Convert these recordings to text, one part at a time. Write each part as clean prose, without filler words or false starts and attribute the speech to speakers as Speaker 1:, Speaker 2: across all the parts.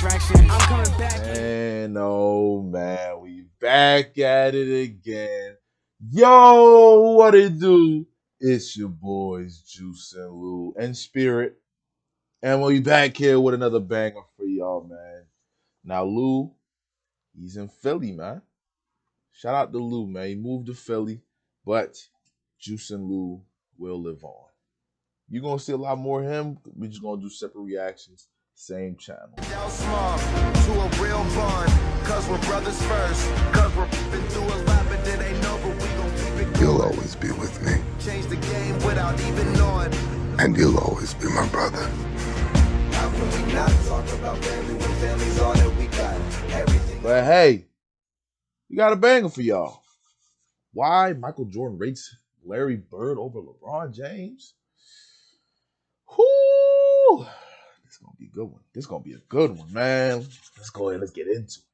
Speaker 1: distraction. I'm coming back.
Speaker 2: And oh man, we back at it again. Yo, what it do? It's your boys Juice and Lou and Spirit. And we back here with another banger for y'all, man. Now Lou, he's in Philly, man. Shout out to Lou, man. He moved to Philly, but Juice and Lou will live on. You're gonna see a lot more of him. We're just gonna do separate reactions, same channel.
Speaker 3: Small to a real bond, cause we're brothers first. Cause we're been through a lot, but it ain't over. We gon' keep it.
Speaker 4: You'll always be with me.
Speaker 3: Change the game without even knowing.
Speaker 4: And you'll always be my brother.
Speaker 3: How can we not talk about family when family's all that we got? Everything.
Speaker 2: But hey, we got a banger for y'all. Why Michael Jordan rates Larry Bird over LeBron James? Whoo! This is gonna be a good one. This is gonna be a good one, man. Let's go ahead. Let's get into it.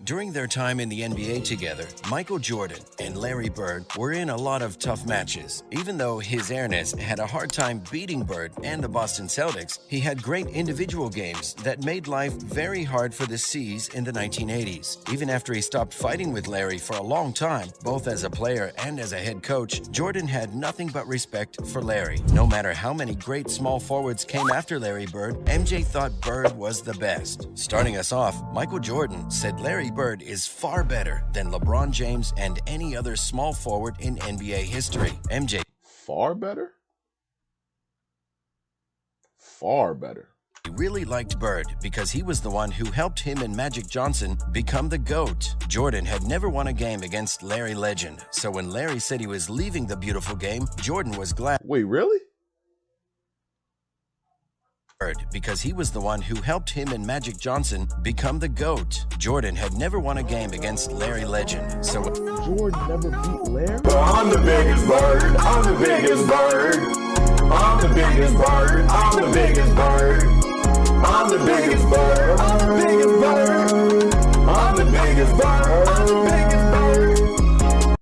Speaker 5: During their time in the NBA together, Michael Jordan and Larry Bird were in a lot of tough matches. Even though his airness had a hard time beating Bird and the Boston Celtics, he had great individual games that made life very hard for the C's in the 1980s. Even after he stopped fighting with Larry for a long time, both as a player and as a head coach, Jordan had nothing but respect for Larry. No matter how many great small forwards came after Larry Bird, MJ thought Bird was the best. Starting us off, Michael Jordan said Larry Bird is far better than LeBron James and any other small forward in NBA history. MJ
Speaker 2: Far better? Far better.
Speaker 5: really liked Bird because he was the one who helped him and Magic Johnson become the GOAT. Jordan had never won a game against Larry Legend, so when Larry said he was leaving the beautiful game, Jordan was glad.
Speaker 2: Wait, really?
Speaker 5: Because he was the one who helped him and Magic Johnson become the GOAT. Jordan had never won a game against Larry Legend, so
Speaker 2: Jordan never beat Larry?
Speaker 6: I'm the biggest bird. I'm the biggest bird. I'm the biggest bird. I'm the biggest bird. I'm the biggest bird. I'm the biggest bird. I'm the biggest bird. I'm the biggest bird.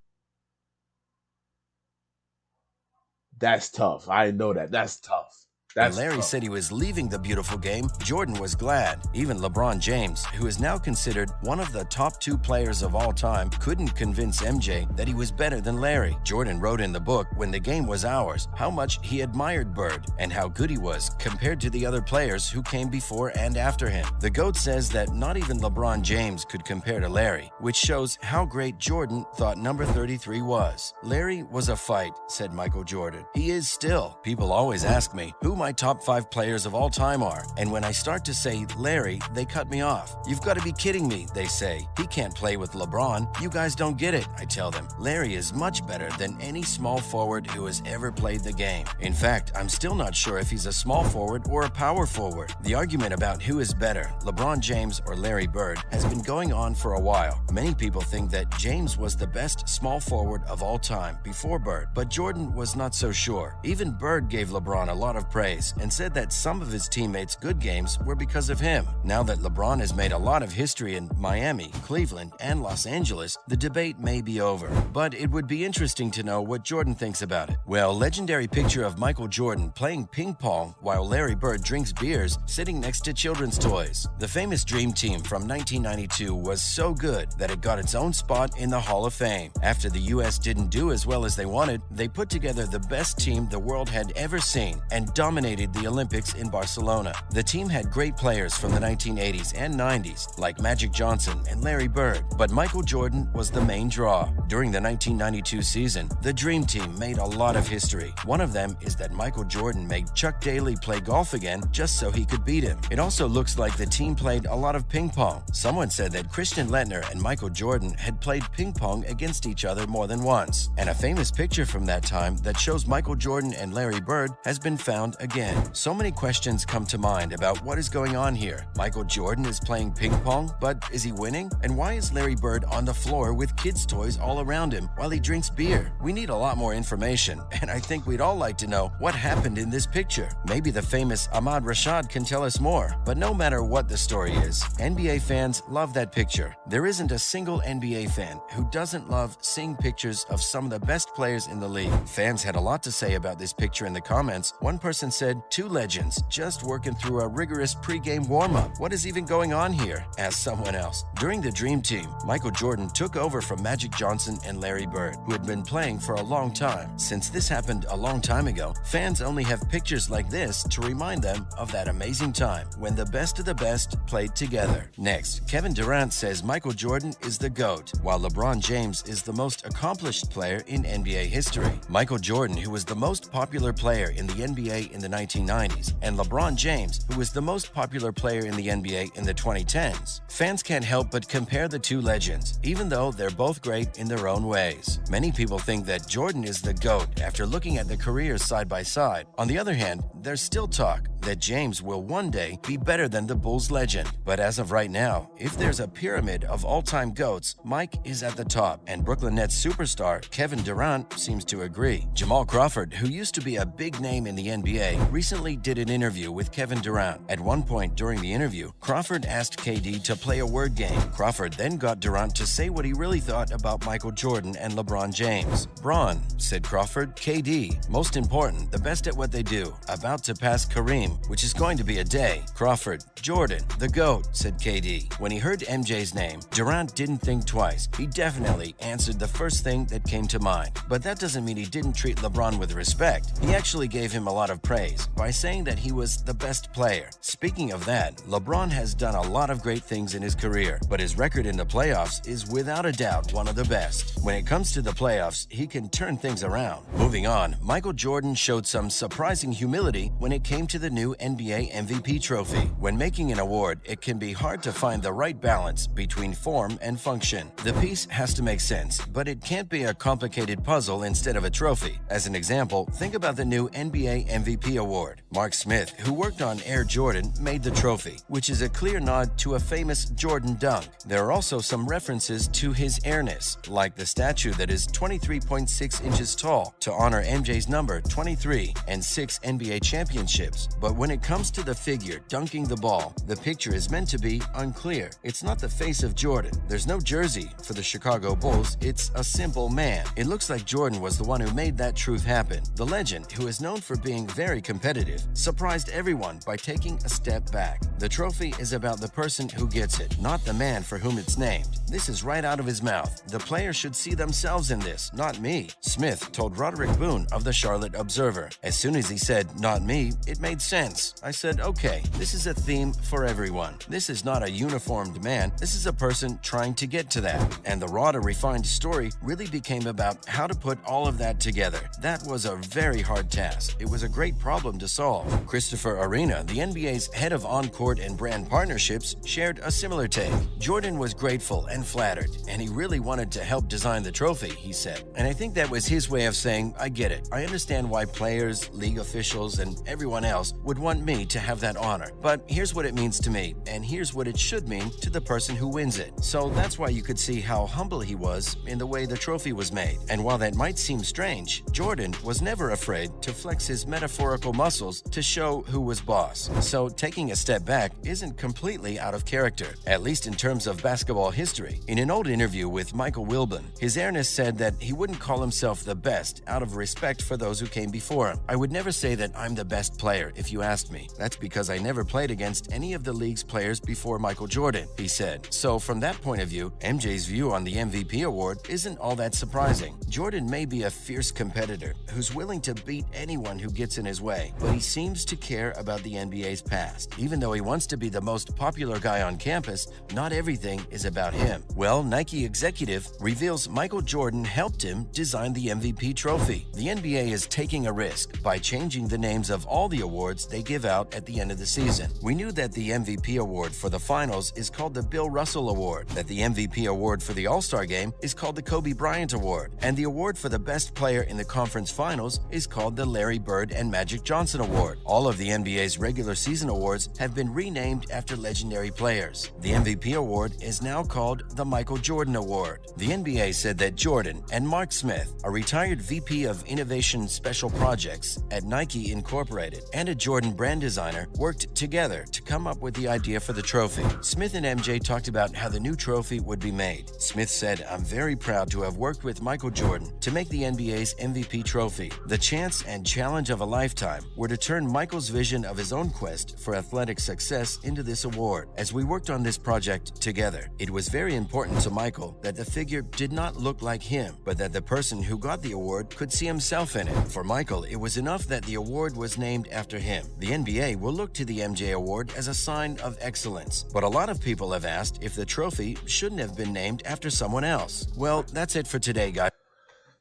Speaker 2: That's tough. I know that. That's tough.
Speaker 5: when Larry said he was leaving the beautiful game, Jordan was glad. Even LeBron James, who is now considered one of the top 2 players of all time, couldn't convince MJ that he was better than Larry. Jordan wrote in the book, When the Game Was Ours, how much he admired Bird and how good he was compared to the other players who came before and after him. The GOAT says that not even LeBron James could compare to Larry, which shows how great Jordan thought number 33 was. Larry was a fight, said Michael Jordan. He is still. People always ask me who my top 5 players of all time are, and when I start to say Larry, they cut me off. You've got to be kidding me, they say. He can't play with LeBron. You guys don't get it, I tell them. Larry is much better than any small forward who has ever played the game. In fact, I'm still not sure if he's a small forward or a power forward. The argument about who is better, LeBron James or Larry Bird, has been going on for a while. Many people think that James was the best small forward of all time before Bird, but Jordan was not so sure. Even Bird gave LeBron a lot of praise and said that some of his teammates' good games were because of him. Now that LeBron has made a lot of history in Miami, Cleveland, and Los Angeles, the debate may be over. But it would be interesting to know what Jordan thinks about it. Well, legendary picture of Michael Jordan playing ping pong while Larry Bird drinks beers sitting next to children's toys. The famous Dream Team from 1992 was so good that it got its own spot in the Hall of Fame. After the U.S. didn't do as well as they wanted, they put together the best team the world had ever seen and dominated the Olympics in Barcelona. The team had great players from the 1980s and 90s, like Magic Johnson and Larry Bird, but Michael Jordan was the main draw. During the 1992 season, the Dream Team made a lot of history. One of them is that Michael Jordan made Chuck Daly play golf again just so he could beat him. It also looks like the team played a lot of ping pong. Someone said that Christian Lettner and Michael Jordan had played ping pong against each other more than once, and a famous picture from that time that shows Michael Jordan and Larry Bird has been found again. So many questions come to mind about what is going on here. Michael Jordan is playing ping pong, but is he winning? And why is Larry Bird on the floor with kids' toys all around him while he drinks beer? We need a lot more information, and I think we'd all like to know what happened in this picture. Maybe the famous Ahmad Rashad can tell us more. But no matter what the story is, NBA fans love that picture. There isn't a single NBA fan who doesn't love seeing pictures of some of the best players in the league. Fans had a lot to say about this picture in the comments. One person said said, "Two legends just working through a rigorous pregame warm-up. What is even going on here?" asked someone else. During the Dream Team, Michael Jordan took over from Magic Johnson and Larry Bird, who had been playing for a long time. Since this happened a long time ago, fans only have pictures like this to remind them of that amazing time when the best of the best played together. Next, Kevin Durant says Michael Jordan is the GOAT, while LeBron James is the most accomplished player in NBA history. Michael Jordan, who was the most popular player in the NBA in the 1990s, and LeBron James, who was the most popular player in the NBA in the 2010s. Fans can't help but compare the two legends, even though they're both great in their own ways. Many people think that Jordan is the GOAT after looking at the careers side by side. On the other hand, there's still talk that James will one day be better than the Bulls legend. But as of right now, if there's a pyramid of all-time GOATs, Mike is at the top, and Brooklyn Nets superstar Kevin Durant seems to agree. Jamal Crawford, who used to be a big name in the NBA, recently did an interview with Kevin Durant. At one point during the interview, Crawford asked KD to play a word game. Crawford then got Durant to say what he really thought about Michael Jordan and LeBron James. "Bron," said Crawford, "KD, most important, the best at what they do, about to pass Kareem, which is going to be a day." Crawford, "Jordan, the GOAT," said KD. When he heard MJ's name, Durant didn't think twice. He definitely answered the first thing that came to mind. But that doesn't mean he didn't treat LeBron with respect. He actually gave him a lot of praise by saying that he was the best player. Speaking of that, LeBron has done a lot of great things in his career, but his record in the playoffs is without a doubt one of the best. When it comes to the playoffs, he can turn things around. Moving on, Michael Jordan showed some surprising humility when it came to the new NBA MVP trophy. When making an award, it can be hard to find the right balance between form and function. The piece has to make sense, but it can't be a complicated puzzle instead of a trophy. As an example, think about the new NBA MVP award. Mark Smith, who worked on Air Jordan, made the trophy, which is a clear nod to a famous Jordan dunk. There are also some references to his airness, like the statue that is 23.6 inches tall to honor MJ's number 23 and 6 NBA championships. But when it comes to the figure dunking the ball, the picture is meant to be unclear. It's not the face of Jordan. There's no jersey for the Chicago Bulls. It's a simple man. It looks like Jordan was the one who made that truth happen. The legend, who is known for being very competitive, surprised everyone by taking a step back. The trophy is about the person who gets it, not the man for whom it's named. This is right out of his mouth. The player should see themselves in this, not me, Smith told Roderick Boone of the Charlotte Observer. As soon as he said, "not me," it made sense. I said, okay, this is a theme for everyone. This is not a uniformed man. This is a person trying to get to that. And the raw to refined story really became about how to put all of that together. That was a very hard task. It was a great problem to solve. Christopher Arena, the NBA's head of on-court and brand partnerships, shared a similar take. Jordan was grateful and flattered, and he really wanted to help design the trophy, he said. And I think that was his way of saying, I get it. I understand why players, league officials, and everyone else would want me to have that honor. But here's what it means to me, and here's what it should mean to the person who wins it. So that's why you could see how humble he was in the way the trophy was made. And while that might seem strange, Jordan was never afraid to flex his metaphorical muscles to show who was boss. So taking a step back isn't completely out of character, at least in terms of basketball history. In an old interview with Michael Wilbon, his airness said that he wouldn't call himself the best out of respect for those who came before him. I would never say that I'm the best player if you asked me. That's because I never played against any of the league's players before Michael Jordan, he said. So from that point of view, MJ's view on the MVP award isn't all that surprising. Jordan may be a fierce competitor who's willing to beat anyone who gets in his way, but he seems to care about the NBA's past. Even though he wants to be the most popular guy on campus, not everything is about him. Well, Nike executive reveals Michael Jordan helped him design the MVP trophy. The NBA is taking a risk by changing the names of all the awards they give out at the end of the season. We knew that the MVP award for the finals is called the Bill Russell Award, that the MVP award for the All-Star Game is called the Kobe Bryant Award, and the award for the best player in the conference finals is called the Larry Bird and Magic Johnson Award. All of the NBA's regular season awards have been renamed after legendary players. The MVP award is now called the Michael Jordan Award. The NBA said that Jordan and Mark Smith, a retired VP of Innovation Special Projects at Nike Incorporated, and a Jordan brand designer worked together to come up with the idea for the trophy. Smith and MJ talked about how the new trophy would be made. Smith said, "I'm very proud to have worked with Michael Jordan to make the NBA's MVP trophy. The chance and challenge of a lifetime time were to turn Michael's vision of his own quest for athletic success into this award. As we worked on this project together, it was very important to Michael that the figure did not look like him, but that the person who got the award could see himself in it. For Michael, it was enough that the award was named after him. The NBA will look to the MJ Award as a sign of excellence, but a lot of people have asked if the trophy shouldn't have been named after someone else. Well, that's it for today, guys.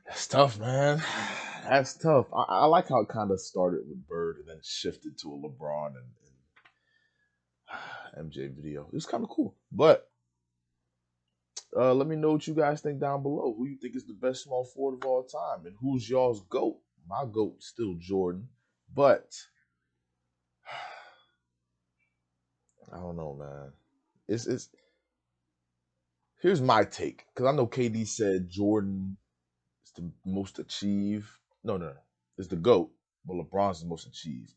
Speaker 2: That's tough, man. That's tough. I like how it kind of started with Bird and then shifted to a LeBron and MJ video. It was kind of cool. But let me know what you guys think down below. Who you think is the best small forward of all time, and who's y'all's GOAT? My GOAT is still Jordan, but I don't know, man. It's here's my take, because I know KD said Jordan is the most achieved. No. It's the GOAT, but LeBron's the most achieved.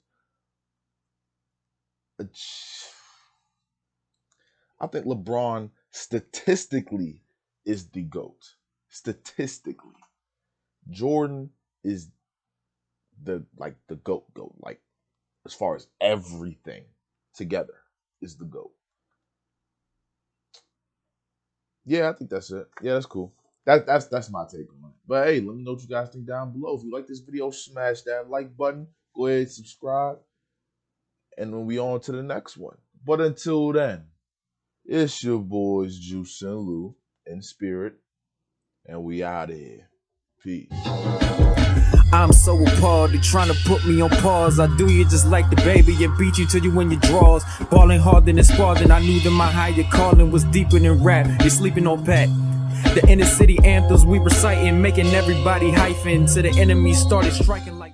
Speaker 2: I think LeBron statistically is the GOAT. Statistically. Jordan is the GOAT. Like, as far as everything together is the GOAT. Yeah, I think that's it. Yeah, that's cool. That's my take on it. But hey, let me know what you guys think down below. If you like this video, smash that like button. Go ahead and subscribe. And then we on to the next one. But until then, it's your boys Juice and Lou in spirit. And we out of here. Peace.
Speaker 1: I'm so appalled, they trying to put me on pause. I do you just like the baby and beat you till you win your draws. Balling harder than Spartan, I knew that my higher calling was deeper than rap. You're sleeping on Pat. The inner city anthems we reciting, making everybody hyphen till the enemy started striking like